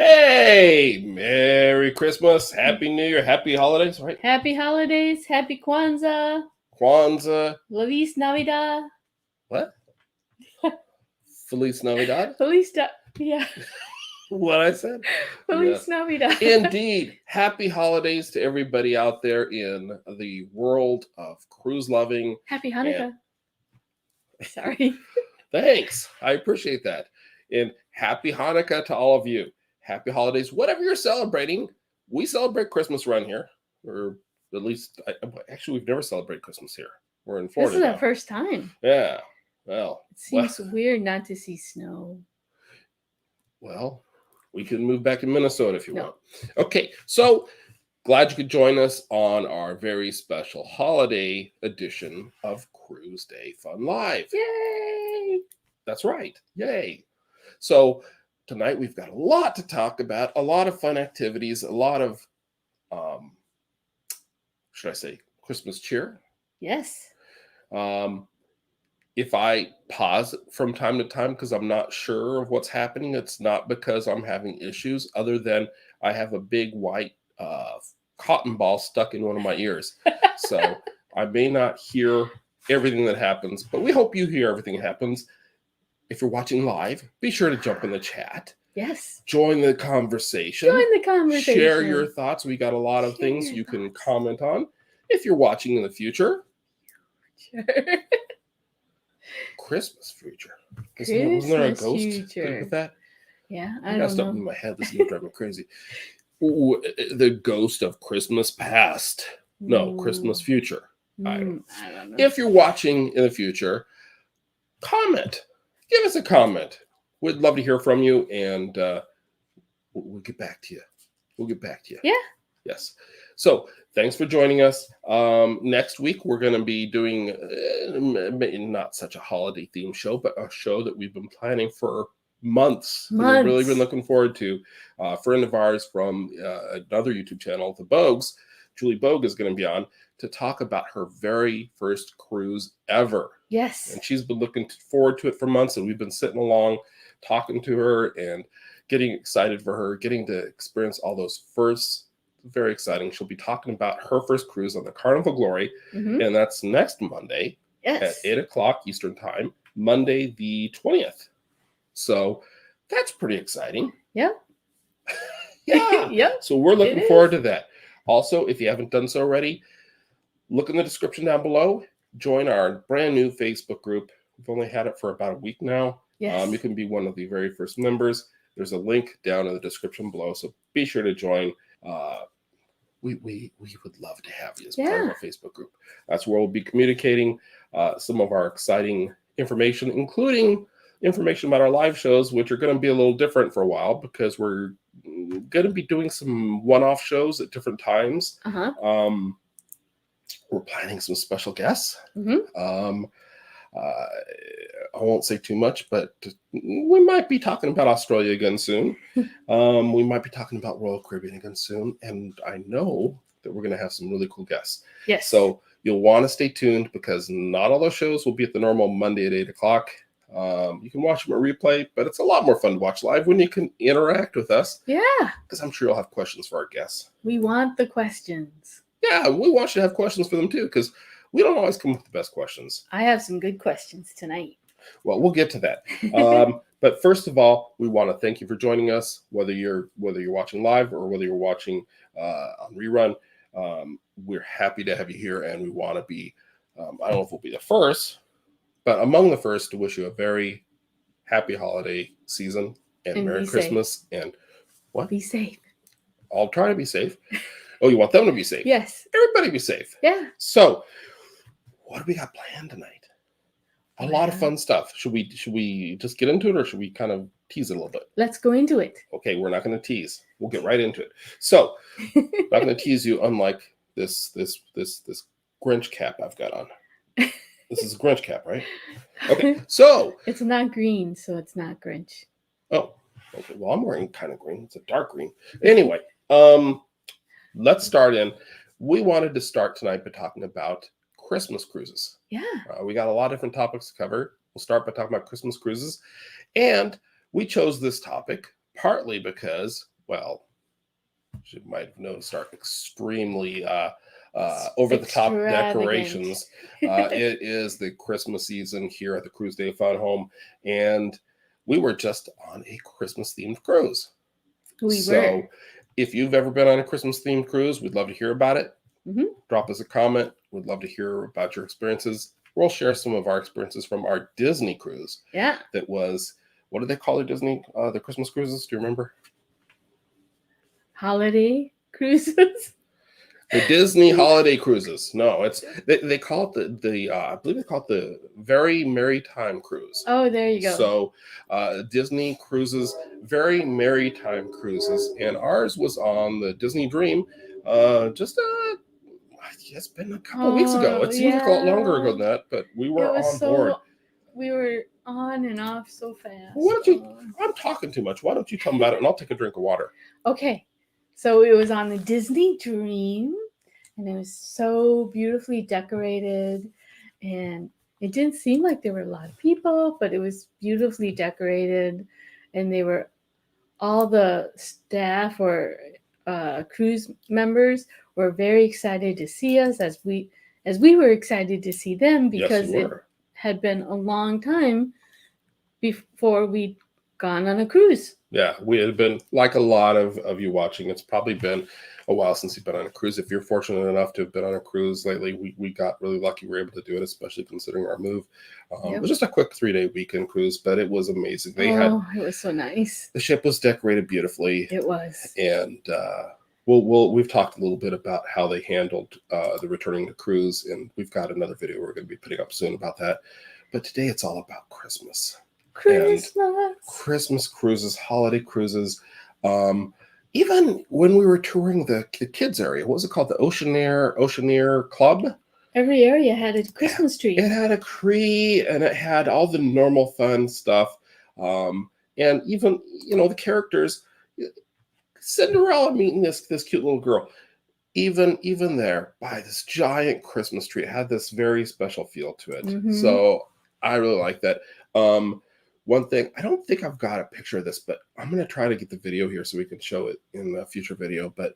Hey, Merry Christmas, Happy New Year, Happy Holidays, right? Happy holidays, happy Kwanzaa, Kwanzaa, Feliz Navidad, what? Feliz Navidad? yeah, What I said? Feliz Yes. Navidad. Indeed. Happy holidays to everybody out there in the world of cruise loving. Happy And Hanukkah. Sorry. thanks. I appreciate that. And happy Hanukkah to all of you. Happy holidays. Whatever you're celebrating, we celebrate Christmas around here. Or at least, actually, we've never celebrated Christmas here. We're in This Florida is now. our first time. Yeah. Well, It seems weird not to see snow. well, we can move back to Minnesota if you No. want. Okay, so glad you could join us on our very special holiday edition of Cruise Day Fun Live. Yay! That's right. Yay. So tonight we've got a lot to talk about, a lot of fun activities, a lot of, should I say, Christmas cheer. Yes. If I pause from time to time because I'm not sure of what's happening, it's not because I'm having issues, other than I have a big white cotton ball stuck in one of my ears. So I may not hear everything that happens, but we hope you hear everything that happens. If you're watching live, be sure to jump in the chat. Yes. Join the conversation. Join the conversation. Share your thoughts. We got a lot of things you can comment on. If you're watching in the future, Sure. Christmas future. Christmas Wasn't there a ghost future. with that? Yeah, I I got don't stuff know. in my head. This is gonna drive me crazy. Ooh, the ghost of Christmas past. No, Christmas future. I don't know. I don't know. If you're watching in the future, comment. Give us a comment. We'd love to hear from you, and we'll get back to you. We'll get back to you. Yeah. Yes. So thanks for joining us. Next week, we're going to be doing not such a holiday themed show, but a show that we've been planning for months. We've really been looking forward to. A friend of ours from another YouTube channel, The Bogues, Julie Bogue, is going to be on to talk about her very first cruise ever. Yes. And she's been looking forward to it for months, and we've been sitting along talking to her and getting excited for her, getting to experience all those firsts. Very exciting. She'll be talking about her first cruise on the Carnival Glory, and that's next Monday at 8 o'clock Eastern Time, Monday the 20th. So that's pretty exciting. Yep. Yeah. Yep. So we're looking forward to that. Also, if you haven't done so already, look in the description down below. Join our brand new Facebook group. We've only had it for about a week now. Yes. You can be one of the very first members. There's a link down in the description below, so be sure to join. We would love to have you as part of our Facebook group. That's where we'll be communicating some of our exciting information, including information about our live shows, which are going to be a little different for a while because we're going to be doing some one-off shows at different times. We're planning some special guests. I won't say too much, but we might be talking about Australia again soon. We might be talking about Royal Caribbean again soon. And I know that we're going to have some really cool guests. Yes. So you'll want to stay tuned because not all those shows will be at the normal Monday at 8 o'clock. You can watch them at replay, but it's a lot more fun to watch live when you can interact with us. Yeah. Because I'm sure you'll have questions for our guests. We want the questions. Yeah, we want you to have questions for them too, because we don't always come with the best questions. I have some good questions tonight. Well, we'll get to that. But first of all, we want to thank you for joining us, whether you're watching live or whether you're watching on rerun. We're happy to have you here, and we want to be, I don't know if we'll be the first, but among the first to wish you a very happy holiday season and Merry Christmas. And what? Be safe. I'll try to be safe. Oh, you want them to be safe? Yes. Everybody be safe. Yeah. So, what do we got planned tonight? A lot of fun stuff. Should we just get into it, or should we kind of tease it a little bit? Let's go into it. Okay, we're not going to tease. We'll get right into it. So, I'm not going to tease you, unlike this Grinch cap I've got on. This is a Grinch cap, right? Okay, so it's not green, so it's not Grinch. Oh, okay. Well, I'm wearing kind of green. It's a dark green. Anyway, let's start in. We wanted to start tonight by talking about Christmas cruises. Yeah. We got a lot of different topics to cover. We'll start by talking about Christmas cruises. And we chose this topic partly because, well, as you might have noticed, our extremely over-the-top Extravagant. decorations. It is the Christmas season here at the Cruise Day Fun Home, and we were just on a Christmas-themed cruise. We So were. if you've ever been on a Christmas-themed cruise, we'd love to hear about it. Mhm. Drop us a comment. We'd love to hear about your experiences. We'll share some of our experiences from our Disney cruise. Yeah. That was, what did they call the Christmas cruises? Do you remember? Holiday cruises. The Disney holiday cruises. No, it's they call it the I believe they call it the Very Merritime Cruise. Oh, there you go. So Disney cruises, Very Merritime Cruises, and ours was on the Disney Dream. It's been a couple of weeks ago. It seems like a lot longer ago than that, but we were on board. We were on and off so fast. Why don't you? I'm talking too much. Why don't you tell me about it, and I'll take a drink of water. Okay, so it was on the Disney Dream, and it was so beautifully decorated, and it didn't seem like there were a lot of people, but it was beautifully decorated, and they were all the staff or cruise members were very excited to see us as we were excited to see them, because it had been a long time before we'd gone on a cruise. Yeah, we had been, like a lot of you watching, it's probably been a while since you've been on a cruise. If you're fortunate enough to have been on a cruise lately, we got really lucky we were able to do it, especially considering our move. It was just a quick 3-day weekend cruise, but it was amazing. It was so nice. The ship was decorated beautifully. It was. And we've talked a little bit about how they handled the returning to cruise, and we've got another video we're going to be putting up soon about that. But today it's all about Christmas. Christmas cruises, holiday cruises. Even when we were touring the kids area, what was it called? The Oceaneer Club? Every area had a Christmas tree. It had a tree, and it had all the normal fun stuff. And even, the characters, Cinderella meeting this cute little girl. Even there, by this giant Christmas tree, it had this very special feel to it. Mm-hmm. So I really like that. One thing, I don't think I've got a picture of this, but I'm going to try to get the video here so we can show it in a future video. But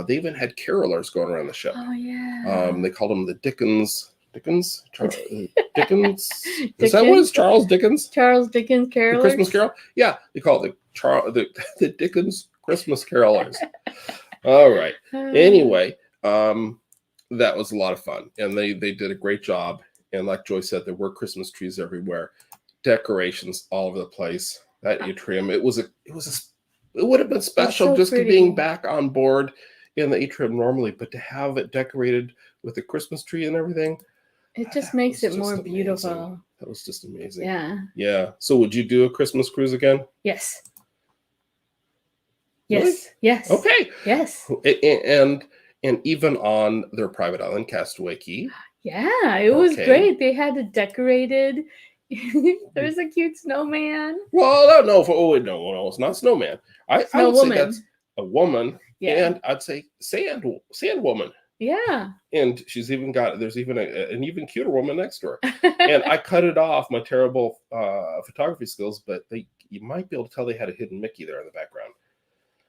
they even had carolers going around the ship. Oh, yeah. They called them the Dickens? Dickens? Dickens? Is that what it's? Charles Dickens? Charles Dickens carolers? The Christmas Carol? Yeah, they call it the Dickens Christmas Carolers. All right. Anyway, that was a lot of fun. And they did a great job. And like Joy said, there were Christmas trees everywhere. Decorations all over the place. That atrium, it would have been special so just pretty. being back on board in the atrium normally, but to have it decorated with the Christmas tree and everything, it just makes it more beautiful. That was just amazing. Yeah. So would you do a Christmas cruise again? Yes. Really? Yes. Okay. Yes. And even on their private island, Castaway Cay. Yeah, it was great. They had it decorated. There's a cute snowman. Well, no, it's not snowman. I would say that's a woman, and I'd say sand woman. Yeah. And there's even an even cuter woman next to her. And I cut it off, my terrible photography skills, but you might be able to tell they had a hidden Mickey there in the background.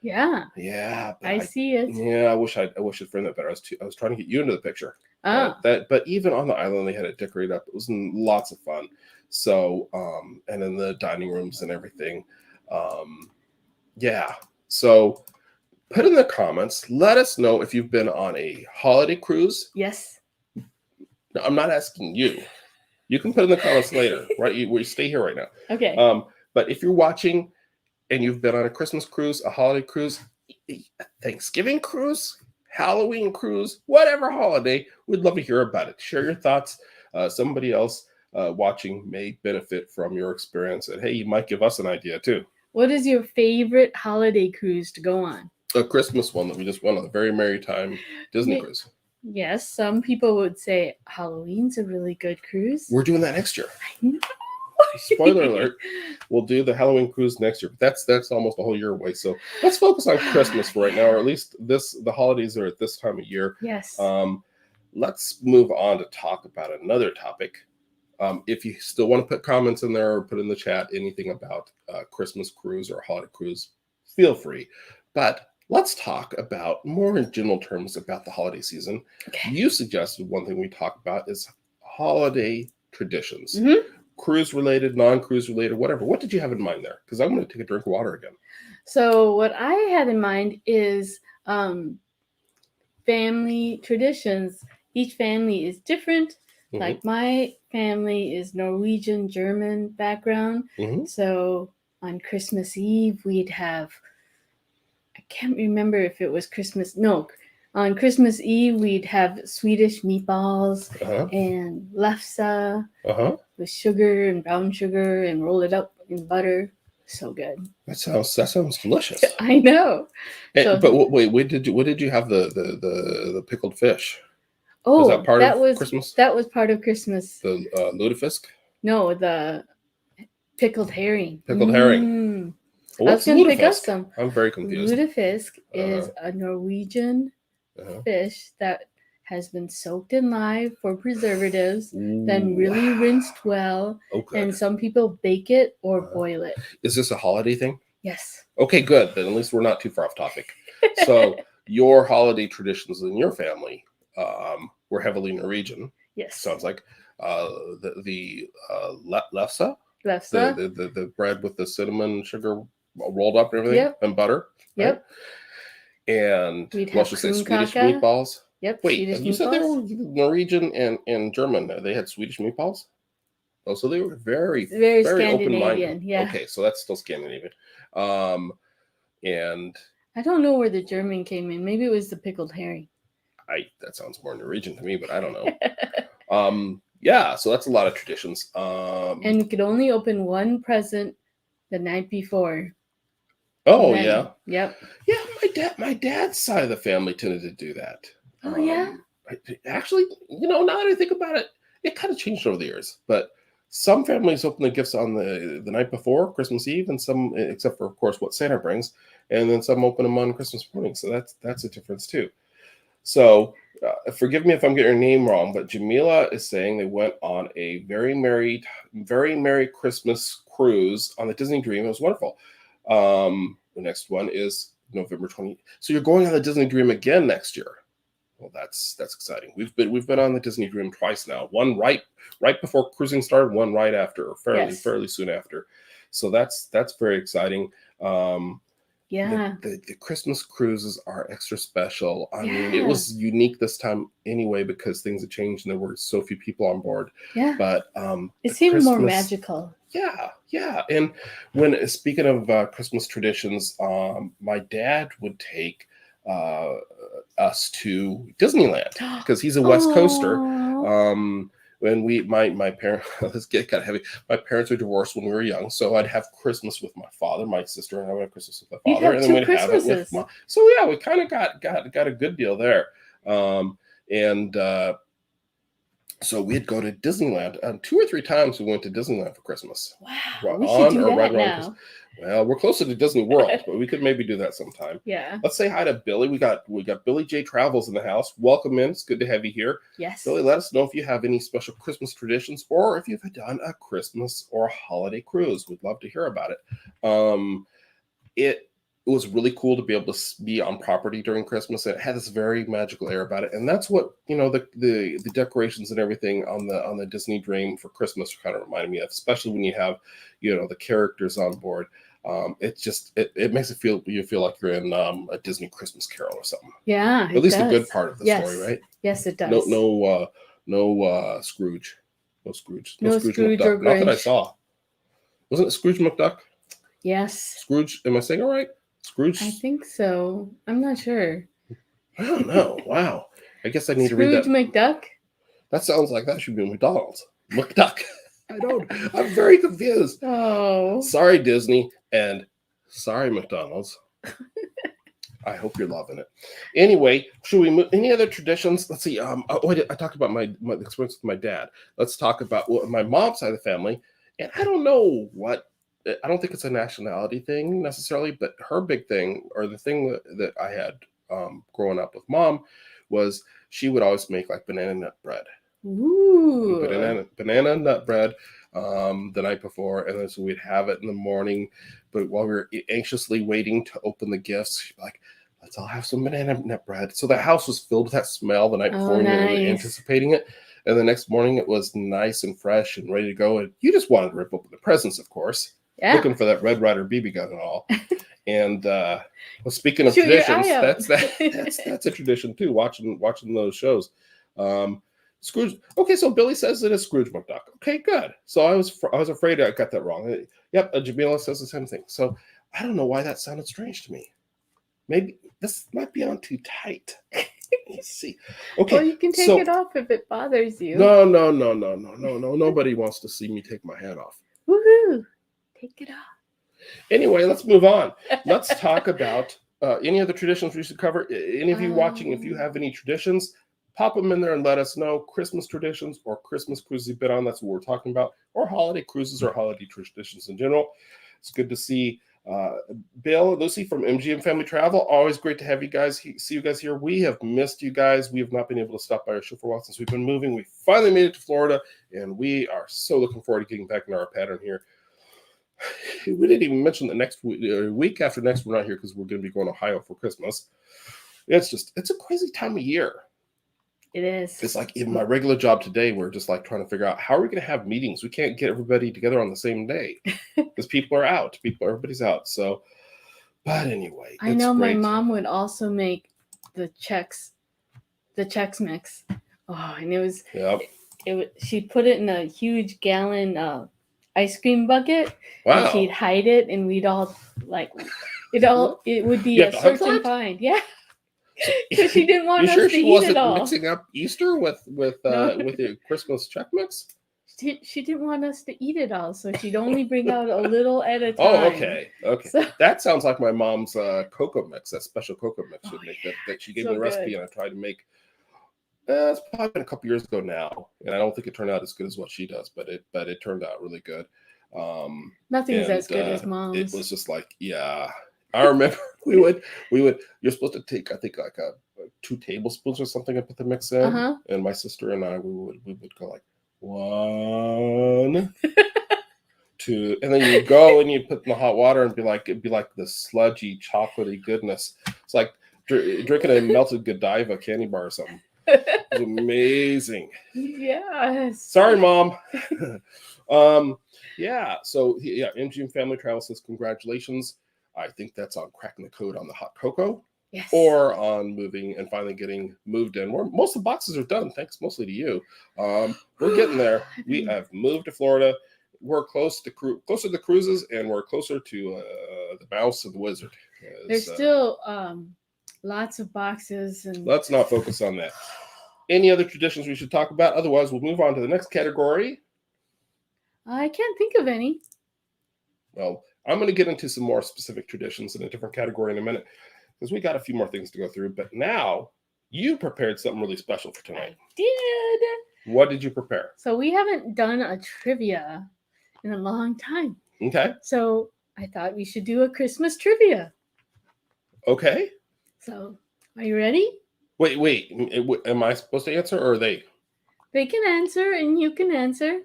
Yeah. Yeah. I see it. Yeah, I wish I'd framed that better. I was trying to get you into the picture. Oh. But even on the island, they had it decorated up. It was lots of fun. So, and in the dining rooms and everything. Yeah. So put in the comments, let us know if you've been on a holiday cruise. Yes. No, I'm not asking you. You can put in the comments later, right? We stay here right now. Okay. But if you're watching and you've been on a Christmas cruise, a holiday cruise, a Thanksgiving cruise, Halloween cruise, whatever holiday, we'd love to hear about it. Share your thoughts. Somebody else watching may benefit from your experience. And hey, you might give us an idea too. What is your favorite holiday cruise to go on? A Christmas one that we just went on, the Very Merritime Disney Cruise. Yes, some people would say Halloween's a really good cruise. We're doing that next year. I know. Spoiler alert, we'll do the Halloween cruise next year. But that's almost a whole year away. So let's focus on Christmas for right now, or at least the holidays are at this time of year. Yes. Let's move on to talk about another topic. If you still want to put comments in there or put in the chat anything about Christmas cruise or holiday cruise, feel free. But let's talk about more in general terms about the holiday season. Okay. You suggested one thing we talk about is holiday traditions. Mhm. Cruise related, non-cruise related, whatever. What did you have in mind there? Because I'm going to take a drink of water again. So what I had in mind is family traditions. Each family is different. Mhm. Like my family is Norwegian German background. Mhm. So on Christmas Eve we'd have, I can't remember if it was Christmas. No, on Christmas Eve we'd have Swedish meatballs Uh-huh. and lefse Uh-huh. with sugar and brown sugar and roll it up in butter. So good. That sounds delicious. I know. So- But wait, what did you have the pickled fish? Oh, Was that part that of was Christmas? That was part of Christmas. The lutefisk? No, the pickled herring. Pickled herring. Mm. Well, I what's was gonna pick up lutefisk? some. I'm very confused. Lutefisk is a Norwegian Uh-huh. fish that has been soaked in lye for preservatives, then Ooh, really wow. rinsed well, Oh, good. and some people bake it or Uh-huh. boil it. Is this a holiday thing? Yes. Okay, good. Then at least we're not too far off topic. So your holiday traditions in your family were heavily Norwegian. Yes. Sounds like the lefse, Lefse. the bread with the cinnamon sugar rolled up and everything, Yep. and butter. Yep. Right? And We'd let's have just say Swedish krummkake. meatballs. Yep. Wait, Swedish you said they were meatballs. Norwegian and German. They had Swedish meatballs? Oh, so they were very Very open-minded. Scandinavian. Yeah. Okay, so that's still Scandinavian. And I don't know where the German came in. Maybe it was the pickled herring. that sounds more Norwegian to me, but I don't know. Yeah, so that's a lot of traditions. And we could only open one present the night before. Oh, Then- yeah. Yep. Yeah, my dad's side of the family tended to do that. Oh, yeah? Actually, now that I think about it, it kind of changed over the years. But some families open the gifts on the night before Christmas Eve, and some, except for of course what Santa brings, and then some open them on Christmas morning. So that's a difference too. So forgive me if I'm getting your name wrong, but Jamila is saying they went on a very merry Christmas cruise on the Disney Dream. It was wonderful. The next one is November 20th. So you're going on the Disney Dream again next year. Well, that's exciting. We've been on the Disney Dream twice now. One right before cruising started, one right after, or fairly soon after. So that's very exciting. Yeah. The Christmas cruises are extra special. I mean, it was unique this time anyway because things had changed and there were so few people on board. Yeah. But it seemed more magical. Yeah. And when speaking of Christmas traditions, my dad would take us to Disneyland because he's a West Coaster. When my parents, let's get kind of heavy. My parents were divorced when we were young, so I'd have Christmas with my father, my sister, and I would have Christmas with my father, and then we'd have it with mom. So yeah, we kind of got a good deal there. So we'd go to Disneyland 2 or 3 times. We went to Disneyland for Christmas. Wow, we should do that now. Well, we're closer to Disney World, but we could maybe do that sometime. Yeah. Let's say hi to Billy. We got Billy J Travels in the house. Welcome in. It's good to have you here. Yes. Billy, let us know if you have any special Christmas traditions or if you've done a Christmas or a holiday cruise. We'd love to hear about it. It was really cool to be able to be on property during Christmas. It had this very magical air about it, and that's what the decorations and everything on the Disney Dream for Christmas kind of reminded me of, especially when you have the characters on board. It makes you feel like you're in a Disney Christmas Carol or something. Yeah, at least the good part of the story, right? Yes, it does. No Scrooge, no Scrooge McDuck. Or Grinch. Not that I saw. Wasn't it Scrooge McDuck? Yes. Scrooge. Am I saying it right? Scrooge? I think so. I'm not sure. I don't know. Wow. I guess I need to read that. Scrooge McDuck? That sounds like that should be McDonald's. McDuck. I'm very confused. Oh. Sorry, Disney. And sorry, McDonald's. I hope you're loving it. Anyway, should we move? Any other traditions? Let's see. I talked about my experience with my dad. Let's talk about my mom's side of the family. And I don't know what. I don't think it's a nationality thing necessarily, but her big thing, or the thing that I had growing up with mom, was she would always make like banana nut bread. Ooh. Banana nut bread. the night before, and then so we'd have it in the morning. But while we were anxiously waiting to open the gifts, she'd be like, let's all have some banana nut bread. So the house was filled with that smell the night before, and we were anticipating it. And the next morning it was nice and fresh and ready to go. And you just wanted to rip open the presents, of course, looking for that Red Ryder BB gun and all. And well, speaking of traditions, that's a tradition too. Watching those shows. Scrooge. Okay, so Billy says it is Scrooge McDuck. Okay, good. So I was afraid I got that wrong. Yep, Jamila says the same thing. So I don't know why that sounded strange to me. Maybe this might be on too tight. Let's see. Okay. Well, you can take it off if it bothers you. No. Nobody wants to see me take my hat off. Woohoo! Take it off. Anyway, let's move on. Let's talk about any other traditions we should cover. Any of you watching, if you have any traditions, pop them in there and let us know. Christmas traditions or Christmas cruises you've been on, that's what we're talking about. Or holiday cruises or holiday traditions in general. It's good to see Bill and Lucy from MGM Family Travel. Always great to have you guys. See you guys here. We have missed you guys. We have not been able to stop by our show for a while since we've been moving. We finally made it to Florida, and we are so looking forward to getting back in our pattern here. We didn't even mention the next week after next we're not here because we're going to be going to Ohio for Christmas. It's a crazy time of year. It is. It's like in my regular job today, we're just like trying to figure out how are we going to have meetings. We can't get everybody together on the same day because people are out. Everybody's out. So, but anyway, I know my mom would also make the Chex Mix. Oh, and it was. Yep. She'd put it in a huge gallon ice cream bucket. Wow. And she'd hide it, and we'd all like it. It would be a search and find. Yeah. Because she didn't want us to eat it all. Mixing up Easter with the Christmas Chex Mix? She didn't want us to eat it all, so she'd only bring out a little at a time. Oh, okay. So, that sounds like my mom's cocoa mix, that special cocoa mix she'd make that she gave me the recipe, and I tried to make. It's probably been a couple years ago now, and I don't think it turned out as good as what she does, but it turned out really good. Nothing's as good as mom's. It was just like, yeah. I remember we would. You're supposed to take, I think, like 2 tablespoons or something and put the mix in. And my sister and I, we would go like 1, 2, and then you go and you put in the hot water and it'd be like the sludgy, chocolatey goodness. It's like drinking a melted Godiva candy bar or something. It was amazing. Yes. Sorry, Mom. Yeah. So yeah, MGM Family Travel says congratulations. I think that's on cracking the code on the hot cocoa. Yes. Or on moving and finally getting moved in. Most of the boxes are done, thanks mostly to you. We're getting there. We have moved to Florida. We're closer to the cruises, and we're closer to the Mouse and the Wizard. There's still lots of boxes. And let's not focus on that. Any other traditions we should talk about? Otherwise, we'll move on to the next category. I can't think of any. Well, I'm going to get into some more specific traditions in a different category in a minute, because we got a few more things to go through. But now you prepared something really special for tonight. I did. What did you prepare? So we haven't done a trivia in a long time. Okay. So I thought we should do a Christmas trivia. Okay. So are you ready? Wait. Am I supposed to answer, or are they? They can answer and you can answer.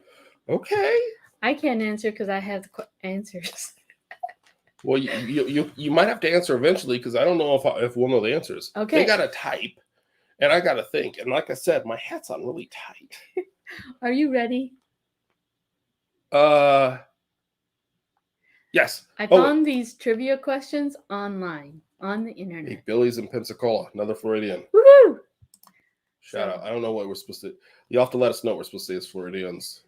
Okay. I can't answer because I have the answers. Well, you might have to answer eventually, because I don't know if we'll know the answers. Okay. They got to type, and I got to think. And like I said, my hat's on really tight. Are you ready? Yes. I found these trivia questions online on the internet. Hey, Billy's in Pensacola, another Floridian. Woohoo! Shout out. I don't know what we're supposed to. You'll have to let us know what we're supposed to say as Floridians.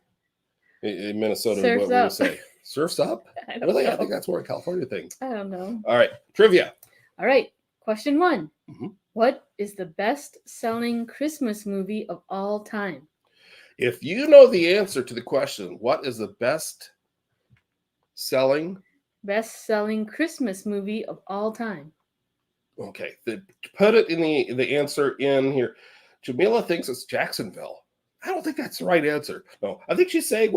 In Minnesota, Surf's what up. We would say. Surf's up? Really? I think that's more a California thing. I don't know. All right. Trivia. All right. Question 1. Mm-hmm. What is the best-selling Christmas movie of all time? If you know the answer to the question, what is the best-selling Christmas movie of all time? Okay. Put it in the answer in here. Jamila thinks it's Jacksonville. I don't think that's the right answer. No, I think she's saying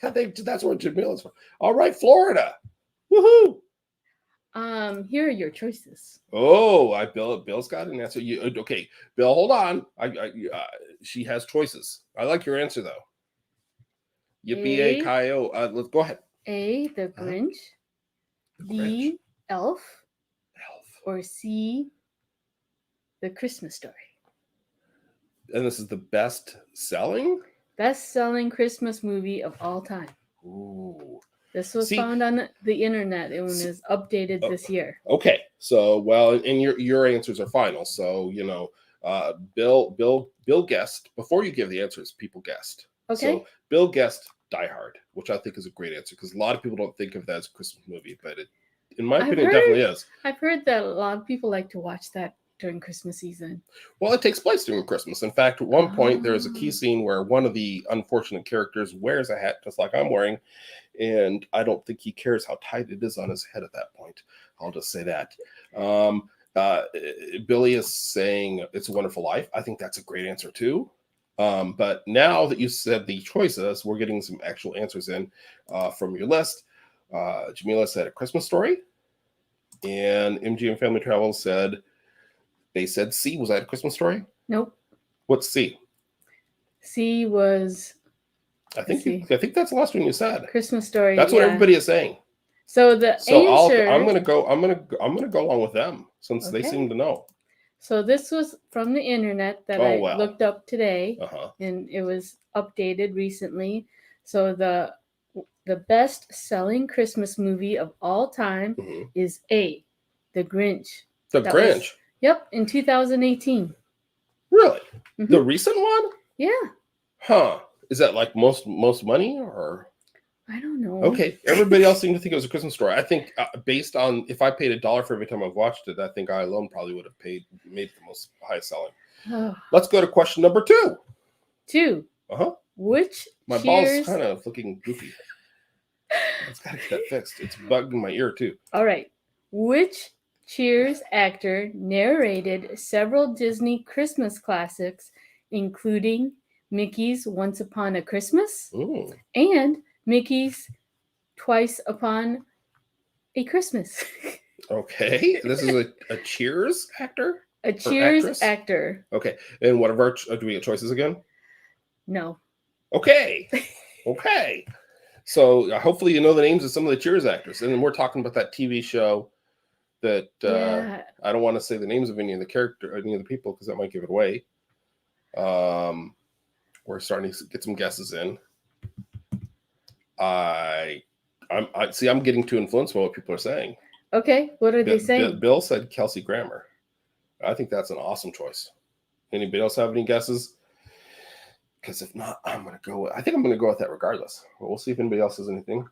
I think that's where Jamila's from. All right, Florida. Woohoo! Here are your choices. Oh, Bill's got an answer. Okay, Bill, hold on. She has choices. I like your answer though. Yippee-ki-yo. Let's go ahead. A, the Grinch, The B, Elf, Elf. or C, the Christmas Story. And this is the best-selling? Best-selling Christmas movie of all time. Ooh. This was See- found on the internet and was updated this year. Okay, so and your answers are final. So Bill guessed before you give the answers. People guessed. Okay. So Bill guessed Die Hard, which I think is a great answer because a lot of people don't think of that as a Christmas movie, but it, in my opinion, definitely is. I've heard that a lot of people like to watch that during Christmas season. Well, it takes place during Christmas. In fact, at one point, there's a key scene where one of the unfortunate characters wears a hat just like I'm wearing, and I don't think he cares how tight it is on his head at that point. I'll just say that. Billy is saying It's a Wonderful Life. I think that's a great answer too. But now that you said the choices, we're getting some actual answers in from your list. Jamila said A Christmas Story, and MGM Family Travel said C. Was that A Christmas Story? Nope. What's C? C was. I think that's the last one you said. Christmas Story. That's what everybody is saying. So the answer. I'm gonna go along with them since they seem to know. So this was from the internet that I looked up today, and it was updated recently. So the best-selling Christmas movie of all time is A, The Grinch. The Grinch. Yep, in 2018. Really? The recent one? Yeah. Huh. Is that like most money or? I don't know. Okay. Everybody else seemed to think it was A Christmas Story. I think based on if I paid $1 for every time I've watched it, I think I alone probably would have made the most highest selling. Oh. Let's go to question number 2. 2. Which My ball's kind of looking goofy. It's got to get that fixed. It's bugging my ear too. All right. Which Cheers actor narrated several Disney Christmas classics, including Mickey's Once Upon a Christmas and Mickey's Twice Upon a Christmas? Okay. This is a Cheers actor? A Cheers actor. Okay. And what of our do we get choices again? No. Okay. Okay. So hopefully you know the names of some of the Cheers actors. And then we're talking about that TV show that I don't want to say the names of any of the people because that might give it away. We're starting to get some guesses in. I'm getting too influenced by what people are saying. Okay, what are they saying? Bill said Kelsey Grammer. I think that's an awesome choice. Anybody else have any guesses? Because if not, I think I'm gonna go with that regardless. But we'll see if anybody else has anything.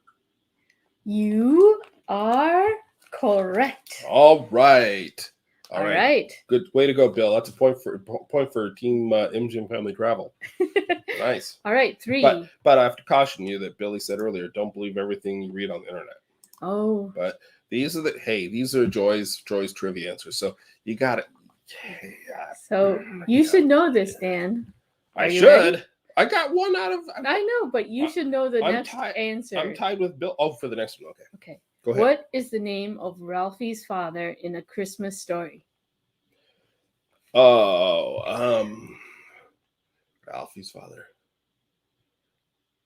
You are correct. All right. All right. Good way to go, Bill. That's a point for Team MGM Family Travel. Nice. All right, 3. But I have to caution you that Billy said earlier, don't believe everything you read on the internet. Oh. But these are Joy's trivia answers. So you got it. So you should know this, Dan. I should. Ready? I got one out of. I know, but you should know the next answer. I'm tied with Bill. Oh, for the next one. Okay. Okay. Go ahead. What is the name of Ralphie's father in A Christmas Story? Oh, Ralphie's father.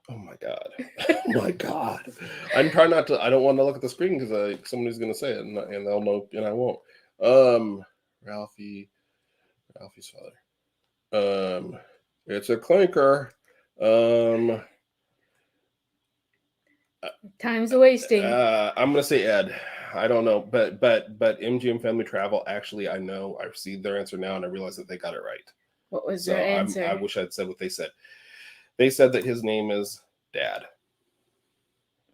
Oh my God. Oh my God. I'm trying not to. I don't want to look at the screen because somebody's going to say it and they'll know and I won't. Ralphie's father. It's a clinker. Time's wasting. I'm gonna say Ed. I don't know, but MGM Family Travel. Actually, I know. I received their answer now, and I realized that they got it right. What was their answer? I wish I'd said what they said. They said that his name is Dad.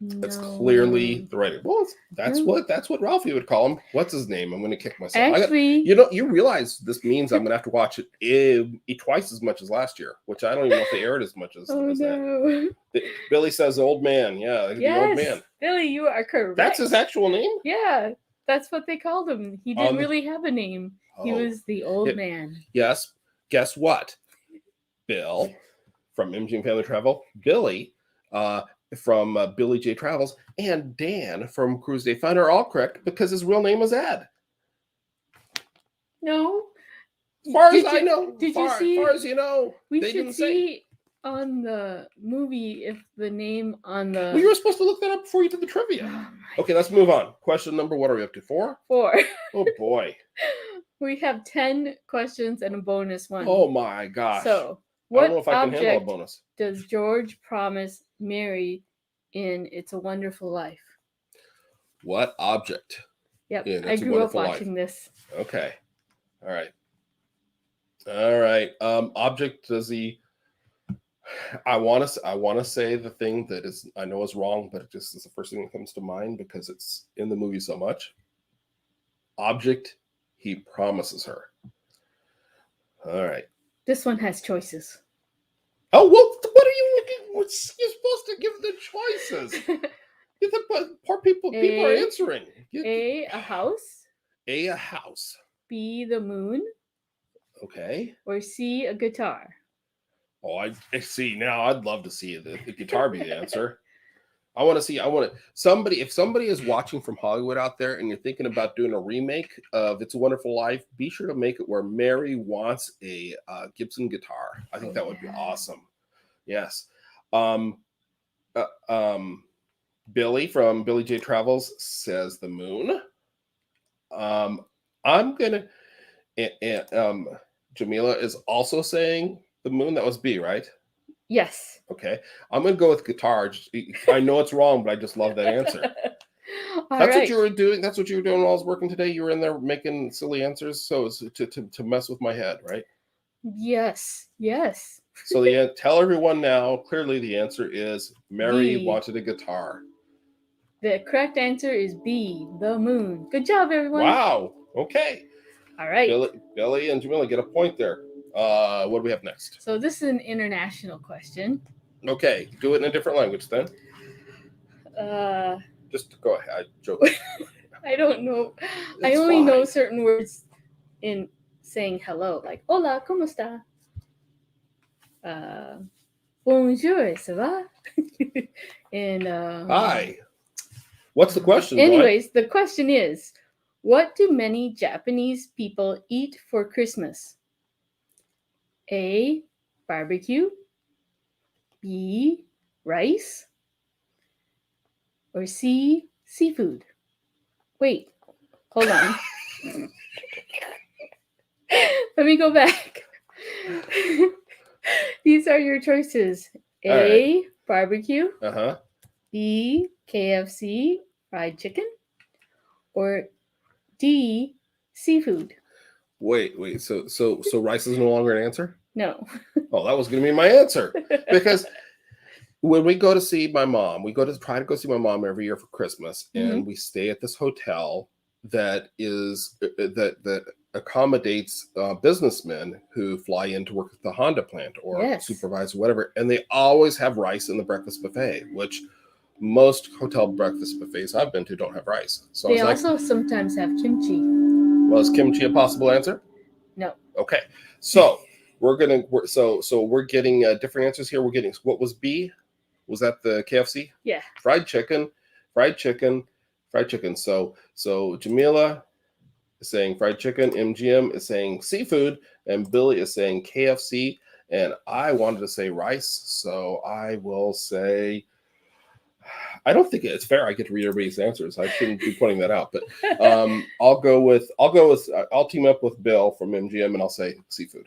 No. That's clearly the right. Well, that's what Ralphie would call him. What's his name? I'm going to kick myself. Actually, you realize this means I'm going to have to watch it twice as much as last year, which I don't even know if they aired as much as, that. Billy says "old man." Yeah, yes, the old man. Billy, you are correct. That's his actual name. Yeah, that's what they called him. He didn't really have a name. He was the old man. Yes. Guess what? Bill from MGM Family Travel. Billy. From Billy J Travels, and Dan from Cruise Day Fun are all correct because his real name is Ed. No. As far as I know. Did you see? As far as you know. We should see on the movie if the name on the Well, you were supposed to look that up before you did the trivia. Okay, let's move on. Question number, what are we up to? 4? 4. Oh boy. We have 10 questions and a bonus one. Oh my gosh. So, I don't what know if I can handle a object bonus. does George promise Mary in It's a Wonderful Life? What object? Yep, Yeah, I It's a grew up Wonderful watching this. Okay. All right. All right. Object does he? I want to say the thing that is I know is wrong, but it just is the first thing that comes to mind because it's in the movie so much. Object he promises her. All right. This one has choices. Oh well, what are you looking? You're supposed to give the choices. Poor people. People are answering. A house. A house. B, the moon. Okay. Or C, a guitar. Oh, I see. Now I'd love to see the guitar be the answer. I want somebody, if somebody is watching from Hollywood out there and you're thinking about doing a remake of It's a Wonderful Life, be sure to make it where Mary wants a Gibson guitar. I think that would be awesome. Yes. Billy from Billy J Travels says the moon. I'm going to, Jamila is also saying the moon. That was B, right? Yes. Okay. I'm going to go with guitar. I know it's wrong, but I just love that answer. That's what you were doing. That's what you were doing while I was working today. You were in there making silly answers. So it's to mess with my head, right? Yes. Yes. So tell everyone now, clearly the answer is Mary wanted a guitar. The correct answer is B, the moon. Good job, everyone. Wow. Okay. All right. Billy and Jamila get a point there. What do we have next? So this is an international question. Okay. Do it in a different language then. Just go ahead. I joke. I don't know. I only know certain words in saying hello, like hola, ¿cómo está? Bonjour, ça va? And hi. What's the question? Anyways, the question is, what do many Japanese people eat for Christmas? A, barbecue. B, rice. Or C, seafood. Wait, hold on. Let me go back. These are your choices. A, right. Barbecue. B, KFC fried chicken. Or D, seafood. Wait. So rice is no longer an answer? No. Oh, that was going to be my answer. Because when we go to see my mom, we try to go see my mom every year for Christmas, and we stay at this hotel that accommodates businessmen who fly in to work at the Honda plant or supervise whatever, and they always have rice in the breakfast buffet, which most hotel breakfast buffets I've been to don't have rice. So they also sometimes have kimchi. Was kimchi a possible answer? No. Okay, so we're getting different answers here. We're getting, what was B? Was that the KFC? Yeah. Fried chicken. So Jamila is saying fried chicken. MGM is saying seafood, and Billy is saying KFC. And I wanted to say rice, so I will say. I don't think it's fair. I get to read everybody's answers. I shouldn't be pointing that out, but I'll team up with Bill from MGM, and I'll say seafood.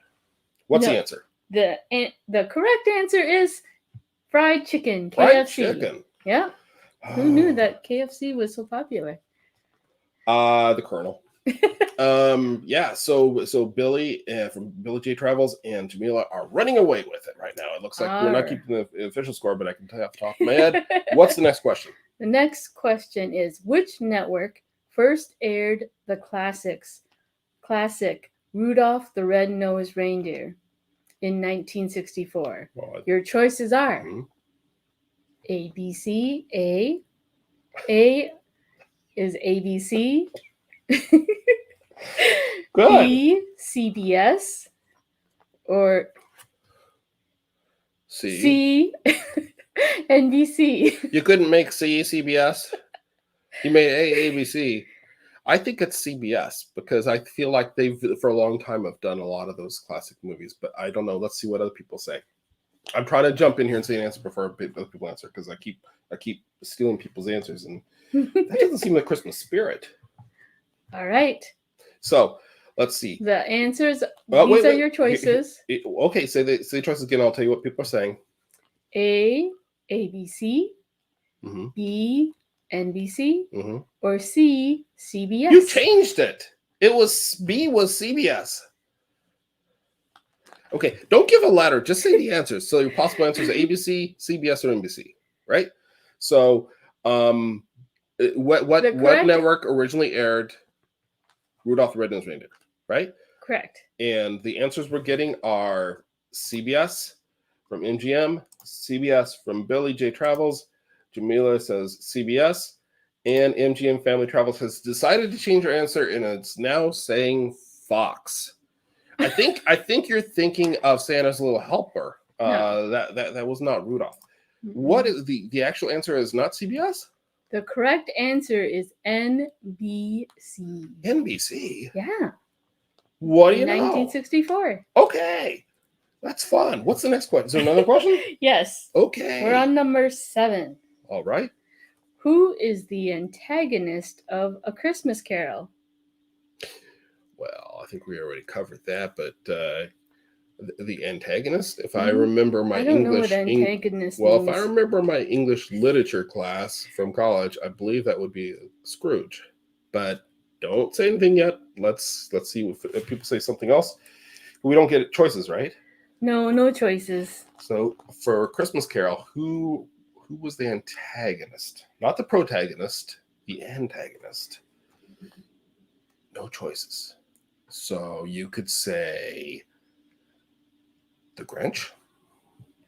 What's the answer? The correct answer is fried chicken. KFC. Fried chicken. Yeah. Who knew that KFC was so popular? The Colonel. So Billy from Billy J Travels and Jamila are running away with it right now. It looks like we're not keeping the official score, but I can tell you off the top of my head. What's the next question? The next question is, which network first aired the classic Rudolph the Red-Nosed Reindeer in 1964? Your choices are ABC. A is ABC. Good. B, CBS. Or C, NBC. You couldn't make C, CBS? You made A, ABC. I think it's CBS because I feel like they've, for a long time, have done a lot of those classic movies, but I don't know. Let's see what other people say. I'm trying to jump in here and say an answer before other people answer because I keep stealing people's answers, and that doesn't seem like Christmas spirit. All right. So let's see. The answers. Oh, These are your choices. Okay, say the choices again. I'll tell you what people are saying. A, ABC, Mm-hmm. B, NBC, Mm-hmm. or C, CBS. You changed it. It was B was CBS. Okay, don't give a letter. Just say the answers. So your possible answers are ABC, CBS, or NBC, right? So, what network originally aired Rudolph the Red-Nosed Reindeer, right? Correct. And the answers we're getting are CBS from MGM, CBS from Billy J Travels. Jamila says CBS, and MGM Family Travels has decided to change their answer, and it's now saying Fox. I think you're thinking of Santa's Little Helper. No. That was not Rudolph. Mm-mm. What is the actual answer? Is not CBS. The correct answer is NBC. NBC. Yeah. What do you know? 1964. Okay, that's fun. What's the next question? Is there another question? Yes. Okay. We're on number 7. All right. Who is the antagonist of A Christmas Carol? Well, I think we already covered that, but the antagonist, if I remember my I don't English, know what antagonist if means. I remember my English literature class from college, I believe that would be Scrooge. But don't say anything yet. Let's see if people say something else. We don't get choices, right? No choices. So for Christmas Carol, who was the antagonist? Not the protagonist, the antagonist. No choices. So you could say the Grinch.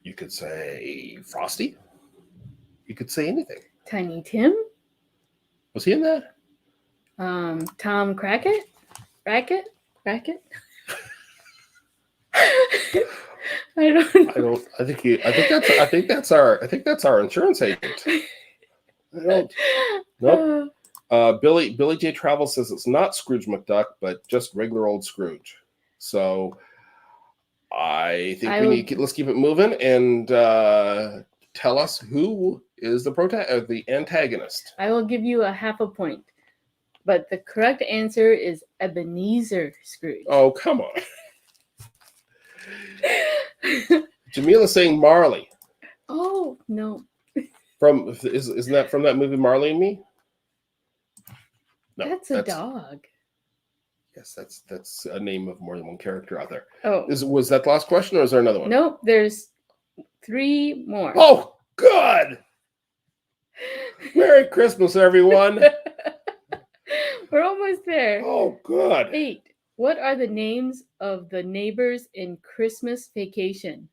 You could say Frosty. You could say anything. Tiny Tim? Was he in that? Tom Racket? I don't know. I think that's our insurance agent. I don't. Nope. Billy J Travel says it's not Scrooge McDuck, but just regular old Scrooge. So I think let's keep it moving and tell us who is the antagonist. I will give you a half a point, but the correct answer is Ebenezer Scrooge. Oh, come on. Jamila's saying Marley. Oh no. Isn't that from that movie Marley and Me? No, that's a dog. Yes, that's a name of more than one character out there. Oh. Was that the last question, or is there another one? Nope, there's 3 more. Oh, good. Merry Christmas, everyone. We're almost there. Oh, good. 8. What are the names of the neighbors in Christmas Vacation?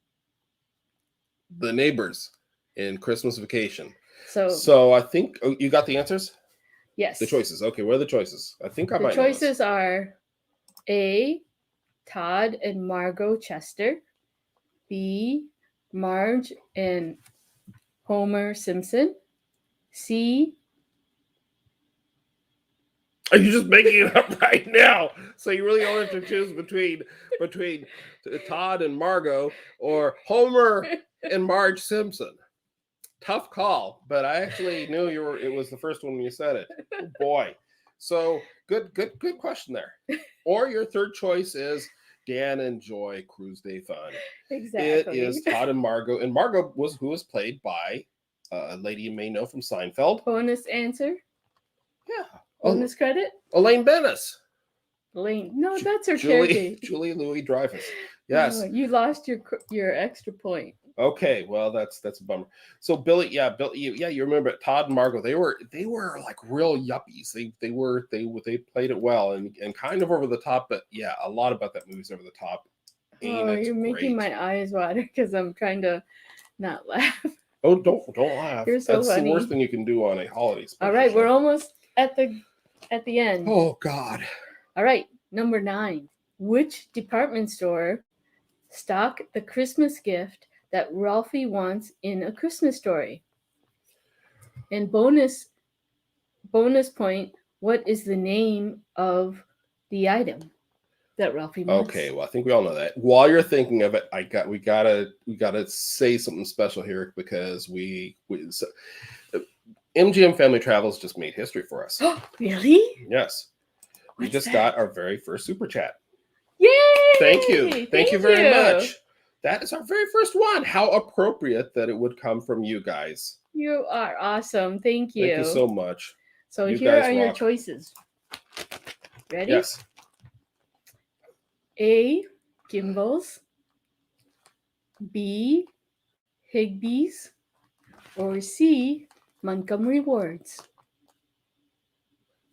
The neighbors in Christmas Vacation. So I think you got the answers? Yes. The choices. Okay, what are the choices? I think I might know. The choices are A, Todd and Margot Chester. B, Marge and Homer Simpson. C. Are you just making it up right now? So you really only have to choose between Todd and Margot or Homer and Marge Simpson. Tough call, but I actually knew it was the first one when you said it. Oh boy. So good question there. Or your third choice is Dan and Joy Cruise Day Fun. Exactly. It is Todd and Margot. And Margot was played by a lady you may know from Seinfeld. Bonus answer? Yeah. Bonus credit? Elaine Bennis. Elaine. No, that's her character. Julie Louis-Dreyfus. Yes. Oh, you lost your extra point. Okay, well that's a bummer. So Billy, you remember Todd and Margot? They were like real yuppies. They played it well and kind of over the top, but yeah, a lot about that movie's over the top. You're making my eyes water because I'm trying to not laugh. Oh, don't laugh. You're so That's funny. The worst thing you can do on a holiday special. All right, we're almost at the end. Oh God. All right, number 9. Which department store stock the Christmas gift that Ralphie wants in A Christmas Story? And bonus point, what is the name of the item? that Ralphie must. Okay, well, I think we all know that. While you're thinking of it, we gotta say something special here because MGM Family Travels just made history for us. Really? Yes. We What's just that? got our very first super chat. Yay! Thank you. Thank you very much. That is our very first one. How appropriate that it would come from you guys. You are awesome. Thank you. Thank you so much. So You here guys are your rock. choices. Ready? Yes. A. Gimbals. B. Higbees. Or C. Montgomery Wards.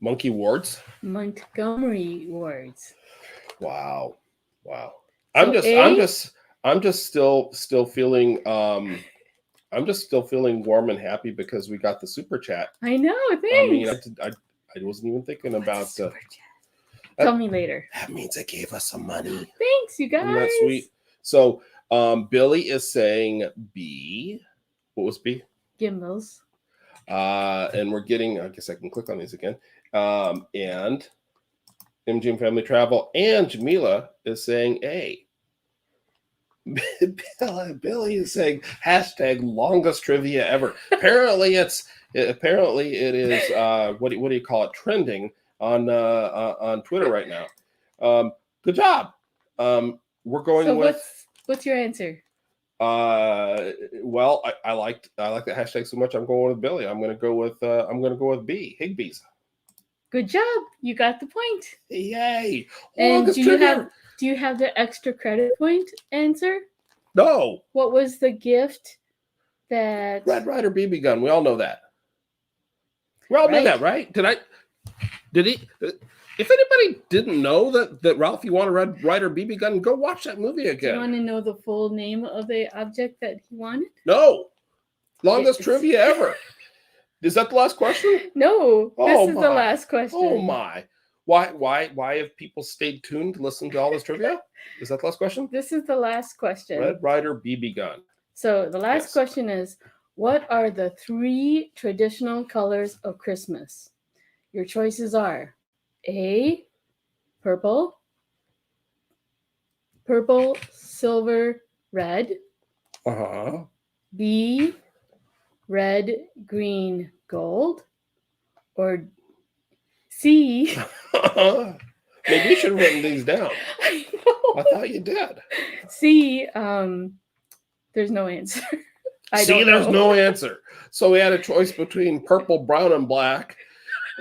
Monkey wards. Montgomery Wards. Wow. Wow. So I'm just still feeling I'm just still feeling warm and happy because we got the super chat. I know. Thanks. I mean, I wasn't even thinking about super chat? Tell me later. That means they gave us some money. Thanks, you guys. Isn't that sweet? So Billy is saying B. What was B? Gimbals. And we're getting, I guess I can click on these again. And MGM Family Travel and Jamila is saying A. Billy is saying hashtag longest trivia ever. Apparently it is what do you call it, trending on Twitter right now. Good job. We're going so with what's your answer? Well, I like the hashtag so much. I'm going with Billy. I'm gonna go with B. Higbees. Good job. You got the point. Yay! And do you have the extra credit point answer? No. What was the gift that Red Ryder BB gun? We all know that. We all know that, right? Did he? If anybody didn't know that Ralphie won a Red Ryder BB gun, go watch that movie again. Do you want to know the full name of the object that he wanted? No. Longest trivia ever. Is that the last question? No. This is the last question. Oh my. Why have people stayed tuned to listen to all this trivia? Is that the last question? This is the last question. Red Ryder BB gun. So the last question is, what are the 3 traditional colors of Christmas? Your choices are A, purple, silver, red. Uh-huh. B, red, green, gold. Or C. Maybe you should have written these down. I know. I thought you did. C, there's no answer. There's no answer. So we had a choice between purple, brown, and black,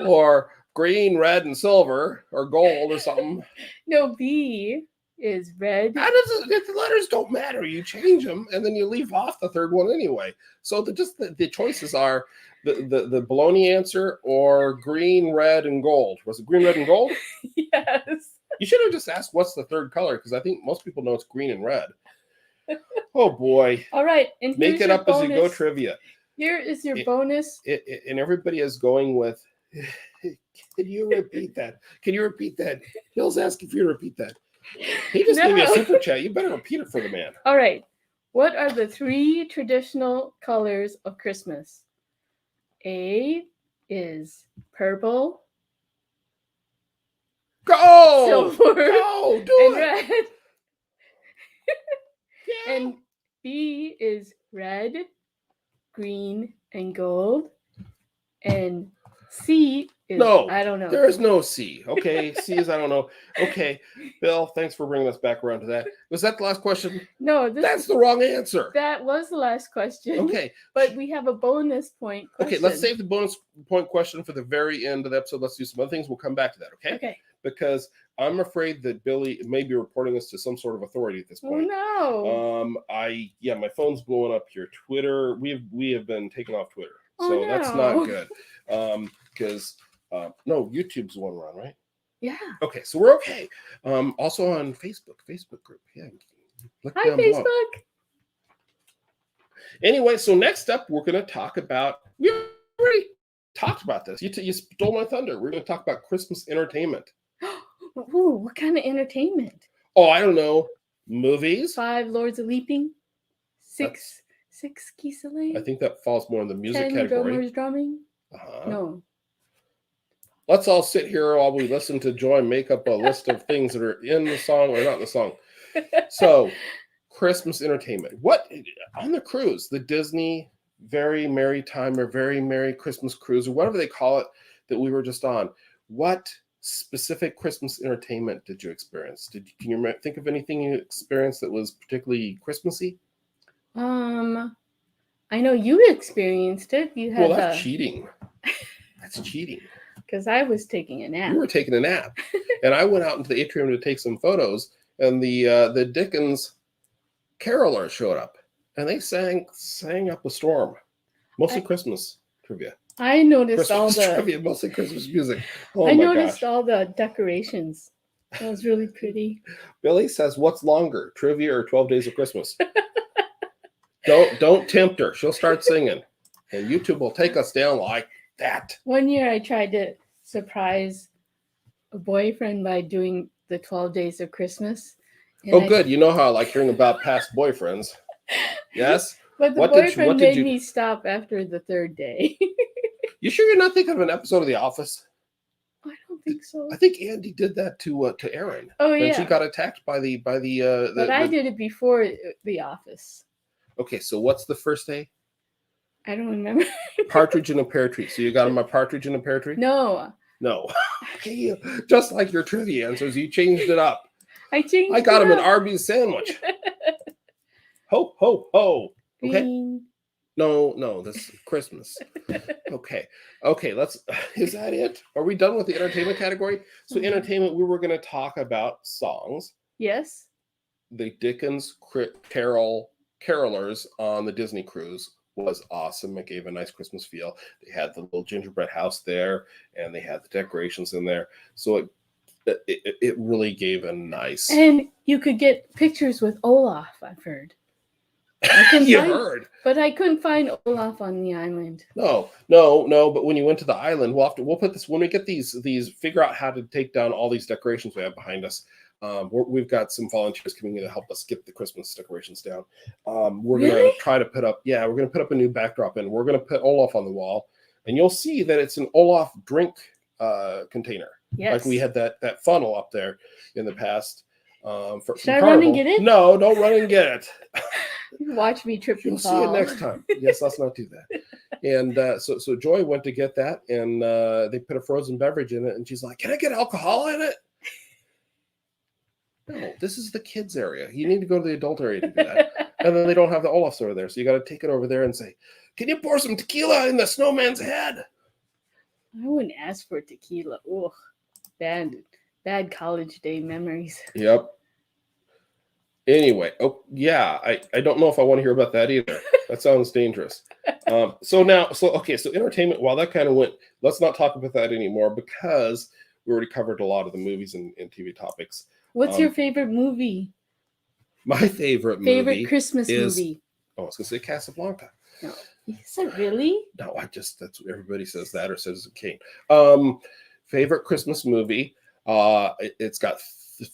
or green, red, and silver, or gold, or something. No, B is red. The letters don't matter. You change them, and then you leave off the third one anyway. So the choices are the baloney answer or green, red, and gold. Was it green, red, and gold? Yes. You should have just asked what's the third color, because I think most people know it's green and red. Oh boy. All right. And make it up as you go trivia. Here is your bonus. And everybody is going with, can you repeat that? Can you repeat that? Bill's asking if you repeat that. He just gave you a super chat. You better repeat it for the man. All right. What are the 3 traditional colors of Christmas? A is purple. Go! Silver. Go! Do and it! Red. Yeah. And B is red, green, and gold. And C is I don't know. There is no C. Okay, C is I don't know. Okay, Bill, thanks for bringing us back around to that. Was that the last question? No, that's the wrong answer. That was the last question. Okay, but we have a bonus point question. Okay, let's save the bonus point question for the very end of the episode. Let's do some other things. We'll come back to that. Okay. Okay. Because I'm afraid that Billy may be reporting us to some sort of authority at this point. Oh no. My phone's blowing up here. Twitter. We have been taken off Twitter, so that's not good. Because no, YouTube's the one we're on, right? Yeah. Okay, so we're okay. Also on Facebook group. Yeah. Hi, Facebook. Below. Anyway, so next up, we're going to talk about. We already talked about this. You stole my thunder. We're going to talk about Christmas entertainment. Ooh, what kind of entertainment? Oh, I don't know. Movies. 5 Lords of Leaping. 6 Geese a Laying. I think that falls more in the music 10 category. 10 Drummers Drumming. Uh-huh. No. let's all sit here while we listen to Joy make up a list of things that are in the song or not in the song. So, Christmas entertainment. What on the cruise, the Disney Very Merritime or Very Merry Christmas Cruise or whatever they call it that we were just on? What specific Christmas entertainment did you experience? Can you think of anything you experienced that was particularly Christmassy? I know you experienced it. You had Well, that's cheating. That's cheating. Because I was taking a nap. You were taking a nap, and I went out into the atrium to take some photos, and the Dickens carolers showed up, and they sang up a storm, mostly Christmas trivia. I noticed Christmas all the trivia, mostly Christmas music. Oh I my noticed gosh. all the decorations. That was really pretty. Billy says, "What's longer, trivia or 12 Days of Christmas?" Don't tempt her. She'll start singing, and YouTube will take us down like that. One year I tried to surprise a boyfriend by doing the 12 Days of Christmas. Oh, good. You know how I like hearing about past boyfriends. Yes? But the boyfriend made me stop after the third day. You sure you're not thinking of an episode of The Office? I don't think so. I think Andy did that to Erin. Oh, yeah. And she got attacked by the But I did it before The Office. Okay, so what's the first day? I don't remember. Partridge in a Pear Tree. So you got him a Partridge in a Pear Tree? No. Just like your trivia answers, you changed it up. I got him an Arby's sandwich. Ho, ho, ho. Okay. Bing. No, this is Christmas. Okay, is that it? Are we done with the entertainment category? So entertainment, we were going to talk about songs. Yes. The Dickens carolers on the Disney cruise was awesome. It gave a nice Christmas feel. They had the little gingerbread house there, and they had the decorations in there. So it really gave a nice. And you could get pictures with Olaf, I've heard. Heard. But I couldn't find Olaf on the island. No. But when you went to the island, we'll put this when we get these. Figure out how to take down all these decorations we have behind us. We've got some volunteers coming in to help us get the Christmas decorations down. We're going to try to put up. Yeah, we're going to put up a new backdrop, and we're going to put Olaf on the wall, and you'll see that it's an Olaf drink container. Yes. Like we had that funnel up there in the past. Should I run and get it? No, don't run and get it. Watch me trip and fall. You'll see it next time. Yes, let's not do that. And so Joy went to get that, and they put a frozen beverage in it, and she's like, "Can I get alcohol in it?" No, this is the kids area. You need to go to the adult area to do that. And then they don't have the Olafs over there, so you got to take it over there and say, "Can you pour some tequila in the snowman's head?" I wouldn't ask for tequila. Ugh, bad college day memories. Yep. Anyway, I don't know if I want to hear about that either. That sounds dangerous. So entertainment, while that kind of went, let's not talk about that anymore because we already covered a lot of the movies and TV topics. What's your favorite movie? My favorite Christmas movie? Oh, I was going to say Casablanca. No. Is it really? No, that's what everybody says that or Citizen Kane. Favorite Christmas movie. It's got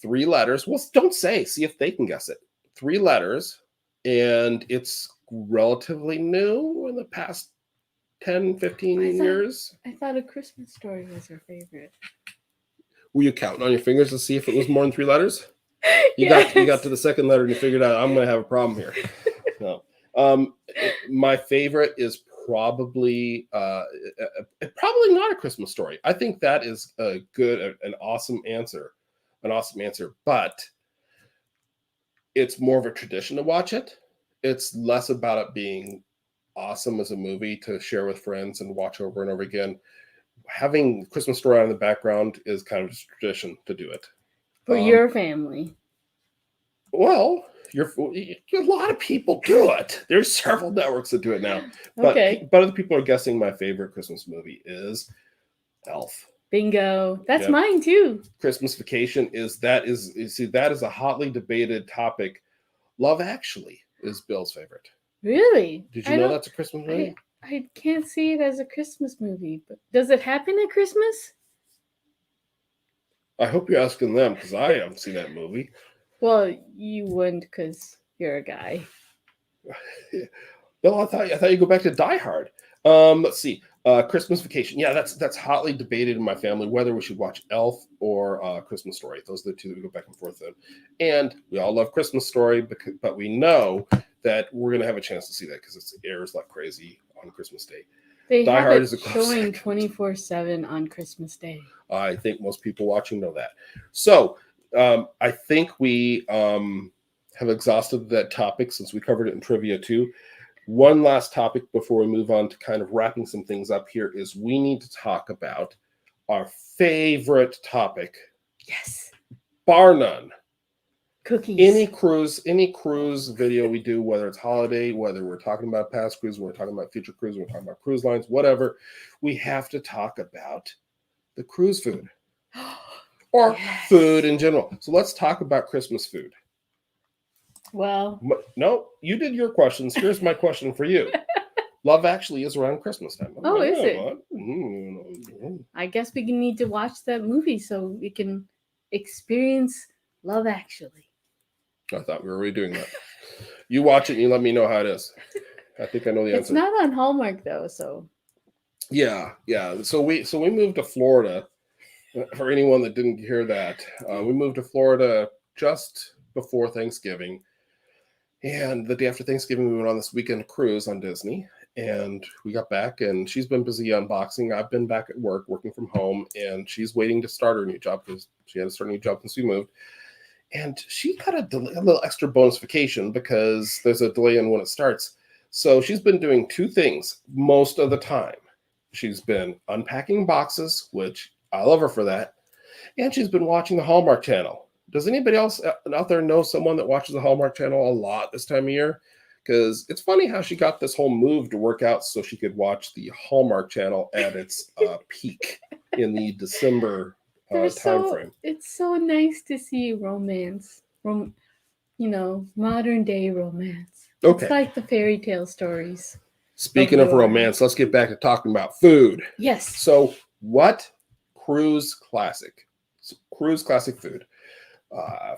3 letters. Well, don't say. See if they can guess it. 3 letters, and it's relatively new in the past 10, 15 years. I thought A Christmas Story was your favorite. Were you counting on your fingers to see if it was more than 3 letters? You got to the second letter and you figured out I'm going to have a problem here. No. My favorite is probably not A Christmas Story. I think that is an awesome answer. But it's more of a tradition to watch it. It's less about it being awesome as a movie to share with friends and watch over and over again. Having Christmas Story on in the background is kind of a tradition to do it. For your family. Well, a lot of people do it. There's several networks that do it now. But other people are guessing my favorite Christmas movie is Elf. Bingo. That's mine too. Christmas Vacation is a hotly debated topic. Love Actually is Bill's favorite. Really? Did you know that's a Christmas movie? I can't see it as a Christmas movie, but does it happen at Christmas? I hope you're asking them because I haven't seen that movie. Well, you wouldn't because you're a guy. Bill, I thought you'd go back to Die Hard. Let's see. Christmas Vacation. Yeah, that's hotly debated in my family whether we should watch Elf or Christmas Story. Those are the two that we go back and forth in. And we all love Christmas Story, but we know that we're going to have a chance to see that because it airs like crazy on Christmas Day. They Die have Hard it is a close showing second. 24/7 on Christmas Day. I think most people watching know that. So I think we have exhausted that topic since we covered it in trivia too. One last topic before we move on to kind of wrapping some things up here is we need to talk about our favorite topic, Yes. bar none. Cookies. Any cruise video we do, whether it's holiday, whether we're talking about past cruise, we're talking about future cruise, we're talking about cruise lines, whatever, we have to talk about the cruise food or Yes. food in general. So let's talk about Christmas food. Well, No, you did your questions. Here's my question for you. Love Actually is around Christmas time. Oh, is it? What? I guess we need to watch that movie so we can experience Love Actually. I thought we were already doing that. You watch it and you let me know how it is. I think I know the answer. It's not on Hallmark though, so. Yeah. So we moved to Florida. For anyone that didn't hear that, we moved to Florida just before Thanksgiving. And the day after Thanksgiving, we went on this weekend cruise on Disney. And we got back, and she's been busy unboxing. I've been back at work, working from home, and she's waiting to start her new job because she had to start a new job since we moved. And she got a little extra bonus vacation because there's a delay in when it starts. So she's been doing two things most of the time. She's been unpacking boxes, which I love her for that, and she's been watching the Hallmark Channel. Does anybody else out there know someone that watches the Hallmark Channel a lot this time of year? Because it's funny how she got this whole move to work out so she could watch the Hallmark Channel at its peak in the December time frame. It's so nice to see romance, modern day romance. Okay. It's like the fairy tale stories. Speaking of romance, let's get back to talking about food. Yes. So what cruise classic food,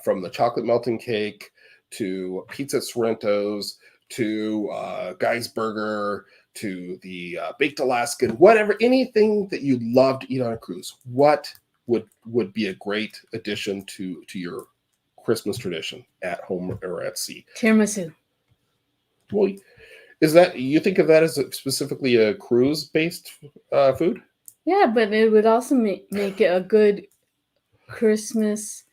from the chocolate melting cake to pizza at Sorrento's to Guy's Burger to the baked Alaskan, whatever, anything that you love to eat on a cruise, what would be a great addition to your Christmas tradition at home or at sea? Tiramisu. Well, is that, you think of that as specifically a cruise-based food? Yeah, but it would also make it a good Christmas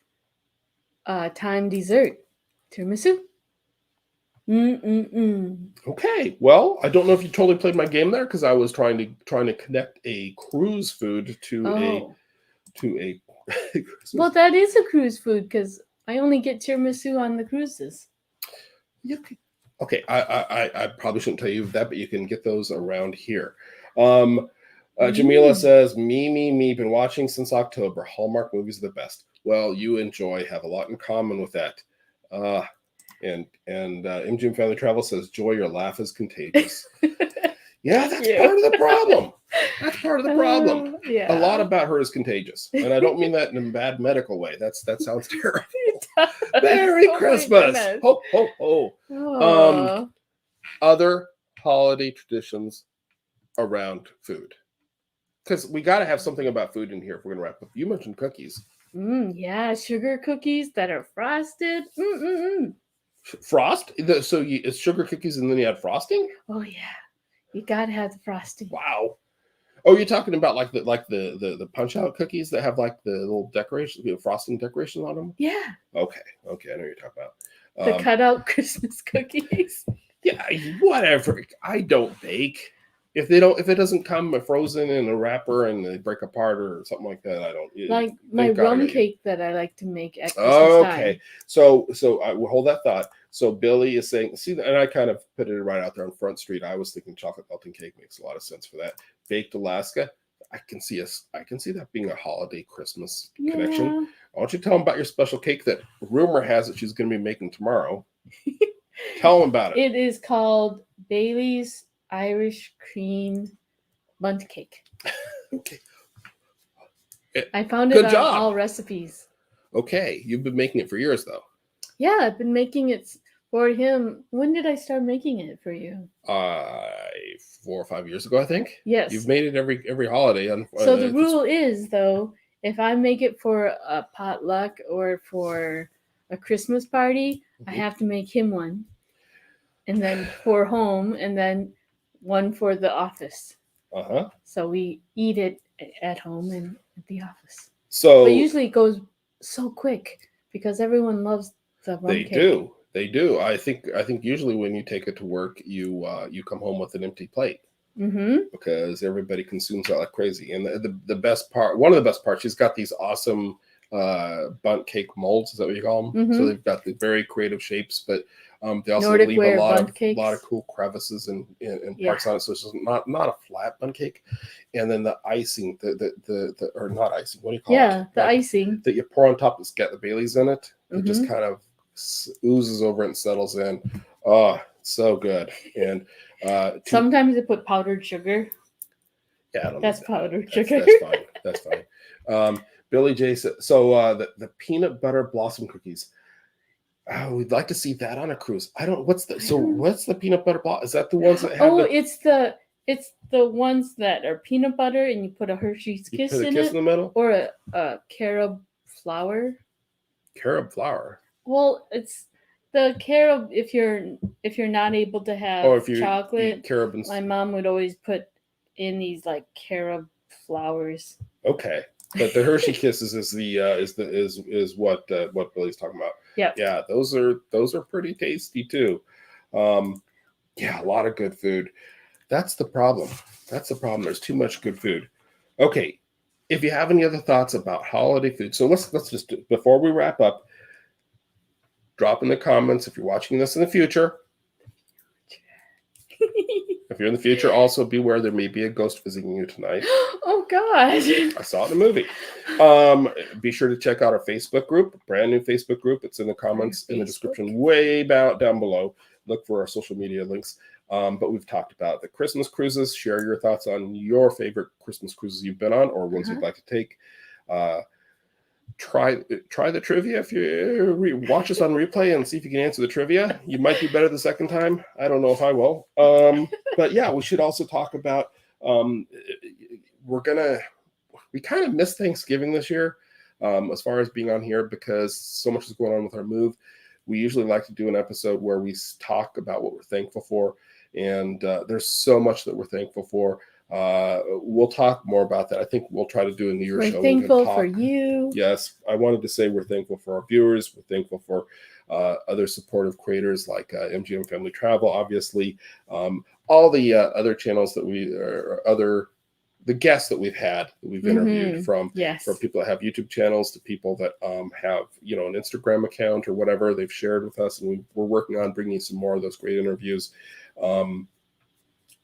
time dessert. Tiramisu. Okay, well, I don't know if you totally played my game there because I was trying to connect a cruise food to a Christmas. Well, that is a cruise food because I only get tiramisu on the cruises. Okay, I probably shouldn't tell you that, but you can get those around here. Jamila says, me, been watching since October. Hallmark movies are the best. Well, you have a lot in common with that. And MGM Family Travel says, Joy, your laugh is contagious. Yeah, that's part of the problem. That's part of the problem. Yeah. A lot about her is contagious. And I don't mean that in a bad medical way. That sounds terrible. Merry Christmas. Ho, ho, ho. Oh. Other holiday traditions around food. Because we got to have something about food in here if we're going to wrap up. You mentioned cookies. Yeah, sugar cookies that are frosted. Frost? So it's sugar cookies and then you add frosting? Oh yeah, you gotta have the frosting. Wow. Oh, you're talking about like the punch out cookies that have like the little decorations, frosting decorations on them? Yeah. Okay, I know what you're talking about. The cutout Christmas cookies. Yeah, whatever. I don't bake. If it doesn't come frozen in a wrapper and they break apart or something like that, I don't. Like my rum cake that I like to make at Christmas okay. time. So I will hold that thought. So Billy is saying, see, and I kind of put it right out there on Front Street. I was thinking chocolate melting cake makes a lot of sense for that. Baked Alaska, I can see that being a holiday Christmas connection. Why don't you tell them about your special cake that rumor has that she's going to be making tomorrow? Tell them about it. It is called Bailey's Irish Cream Bundt Cake. Okay. I found it Good on job. all recipes. Okay, you've been making it for years though. Yeah, I've been making it for him. When did I start making it for you? I 4 or 5 years ago, I think. Yes. You've made it every holiday. So the rule is, though, if I make it for a potluck or for a Christmas party, I have to make him one. And then for home, and then one for the office. Uh-huh. So we eat it at home and at the office. So but usually it goes so quick because everyone loves the rum cake. They do. I think usually when you take it to work, you come home with an empty plate. Mm-hmm. Because everybody consumes that like crazy. And the best part, one of the best parts, she's got these awesome bundt cake molds. Is that what you call them? Mm-hmm. So they've got the very creative shapes, but they also Nordic leave a lot cakes. of cool crevices and parts on it. So it's just not a flat bundt cake. And then the icing, the or not icing, what do you call it? Yeah, the icing that you pour on top. It's got the Baileys in it. It Mm-hmm. just kind of oozes over and settles in. Oh, so good. And sometimes they put powdered sugar. Yeah, I don't that's know powdered sugar. That's fine. Billy J said, so the peanut butter blossom cookies. Oh, we'd like to see that on a cruise. What's the peanut butter blossom? Is that the ones that have it's the ones that are peanut butter and you put a Hershey's Kiss in it, in the middle, or a carob flower. Carob flower. Well, it's the carob. If you're not able to have chocolate, carob my mom would always put in these like carob flowers. Okay, but the Hershey Kisses is what Billy's talking about. Yeah, those are pretty tasty too. Yeah, a lot of good food. That's the problem. There's too much good food. Okay, if you have any other thoughts about holiday food, so let's just before we wrap up. Drop in the comments if you're watching this in the future. If you're in the future, also beware there may be a ghost visiting you tonight. Oh, God. I saw it in a movie. Be sure to check out our Facebook group, brand new Facebook group. It's in the comments in the description way down below. Look for our social media links. But we've talked about the Christmas cruises. Share your thoughts on your favorite Christmas cruises you've been on or ones you'd like to take. Try the trivia. If you watch us on replay and see if you can answer the trivia, you might do better the second time. I don't know if I will. But yeah, we should also talk about we kind of missed Thanksgiving this year as far as being on here because so much is going on with our move. We usually like to do an episode where we talk about what we're thankful for, and there's so much that we're thankful for. We'll talk more about that. I think we'll try to do a New Year's show. We're thankful for you. Yes, I wanted to say we're thankful for our viewers. We're thankful for other supportive creators like MGM Family Travel, obviously. All the other channels that the guests that we've had, that we've interviewed from people that have YouTube channels to people that have an Instagram account or whatever they've shared with us, and we're working on bringing some more of those great interviews.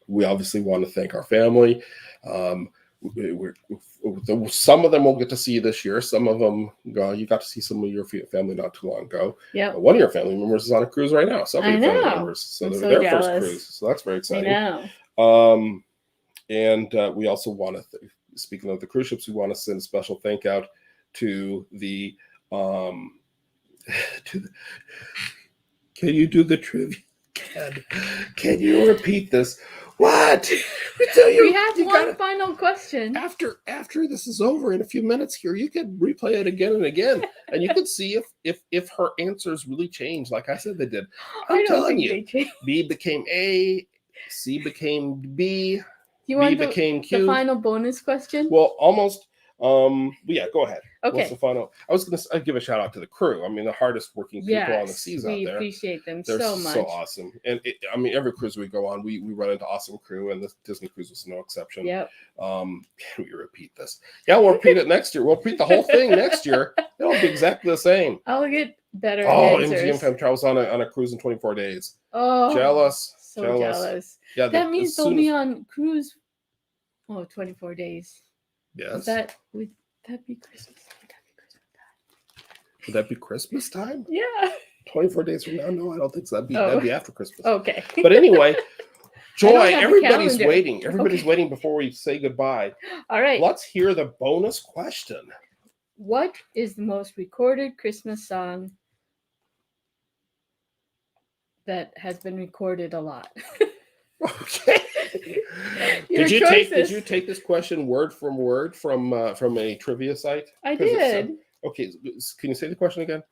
We obviously want to thank our family. Some of them we'll get to see this year. Some of them you got to see some of your family not too long ago. Yeah. One of your family members is on a cruise right now. Some of your family members, so they're their jealous. first cruise. So that's very exciting. I know. And we also want to, speaking of the cruise ships, we want to send a special thank out to the. Can you do the trivia? Can you repeat this? What? We have one final question. After this is over in a few minutes here, you can replay it again and again, and you can see if her answers really change. Like I said, they did. I'm telling you, B became A, C became B. You want became Q. The final bonus question? Well, almost. Yeah, go ahead. Okay. What's the final? I was going to give a shout out to the crew. I mean, the hardest working people on the seas out there. We appreciate them They're so much. so awesome. And every cruise we go on, we run into awesome crew, and this Disney cruise was no exception. Yep. Can we repeat this? Yeah, we'll repeat it next year. We'll repeat the whole thing next year. It'll be exactly the same. I'll get better answers. MGM Fam travels on a cruise in 24 days. Oh, jealous. So jealous. Yeah, that means they'll be on cruise. 24 days. Yes. Would that be Christmas? Would that be Christmas time? Yeah. 24 days from now? No, I don't think so. That'd be after Christmas. Okay. But anyway, Joy, everybody's waiting. Everybody's waiting before we say goodbye. All right. Let's hear the bonus question. What is the most recorded Christmas song that has been recorded a lot? Okay. Your Did you choices. take this question word from word from a trivia site? I 'Cause it's, did. okay, can you say the question again?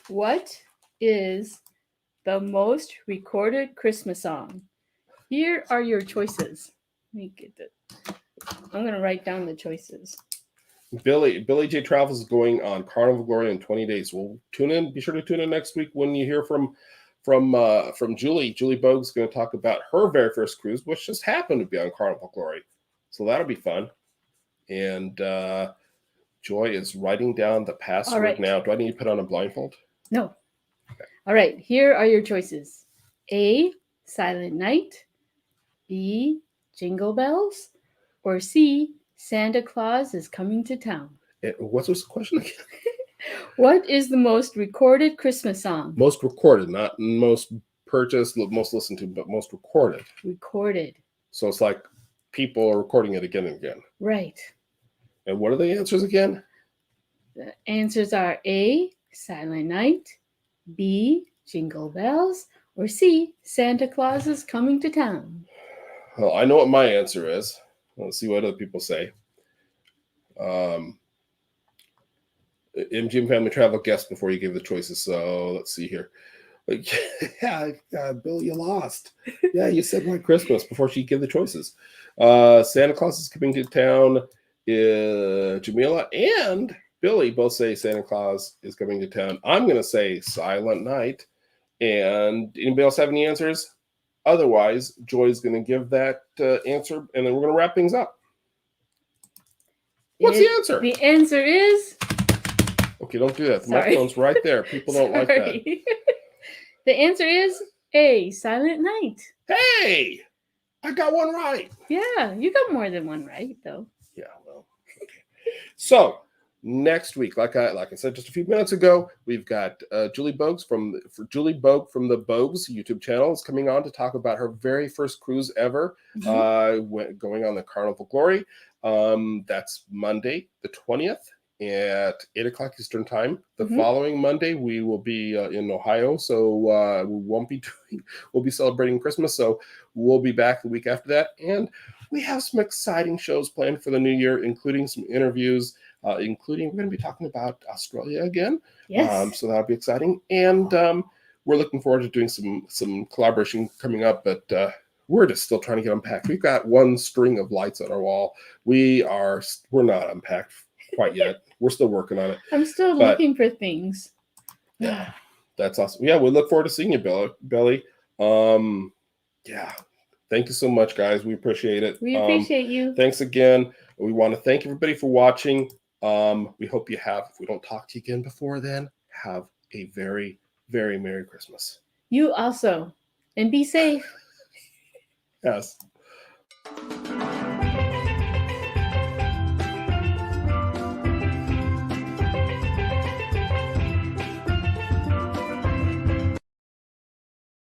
What is the most recorded Christmas song? Here are your choices. Let me get it. I'm gonna write down the choices. Billy J Travels is going on Carnival Glory in 20 days. Well, tune in. Be sure to tune in next week when you hear from Julie. Julie Bogue's going to talk about her very first cruise, which just happened to be on Carnival Glory. So that'll be fun. And Joy is writing down the password right. now. Do I need to put on a blindfold? No. All right. Here are your choices: A. Silent Night. B. Jingle Bells. Or C. Santa Claus is coming to town. What's this question again? What is the most recorded Christmas song? Most recorded, not most purchased, most listened to, but most recorded. Recorded. So it's like people are recording it again and again. Right. And what are the answers again? The answers are A. Silent Night. B. Jingle Bells. Or C. Santa Claus is coming to town. Well, I know what my answer is. Let's see what other people say. MGM Family Travel guessed before you gave the choices. So let's see here. Yeah, Bill, you lost. Yeah, you said White Christmas before she gave the choices. Santa Claus is coming to town. Jamila and Billy both say Santa Claus is coming to town. I'm going to say Silent Night. And anybody else have any answers? Otherwise, Joy's going to give that answer, and then we're going to wrap things up. What's the answer? The answer is... Okay, don't do that. The Sorry. microphone's right there. People don't like that. The answer is A. Silent Night. Hey, I got one right. Yeah, you got more than one right, though. Yeah, well, okay. So next week, like I said just a few minutes ago, we've got Julie Bogue from the Bogues YouTube channel is coming on to talk about her very first cruise ever, going on the Carnival Glory. That's Monday the 20th at 8 o'clock Eastern time. The following Monday we will be in Ohio, so we'll be celebrating Christmas. So we'll be back the week after that, and we have some exciting shows planned for the new year, including some interviews. Including we're going to be talking about Australia again. Yes. So that'll be exciting, and we're looking forward to doing some collaboration coming up. But we're just still trying to get unpacked. We've got one string of lights on our wall. We're not unpacked quite yet. We're still working on it. I'm still looking for things. Yeah, that's awesome. Yeah, we look forward to seeing you, Billy. Yeah, thank you so much, guys. We appreciate it. We appreciate you. Thanks again. We want to thank everybody for watching. We hope you have, if we don't talk to you again before then, have a very, very Merry Christmas. You also. And be safe. Yes.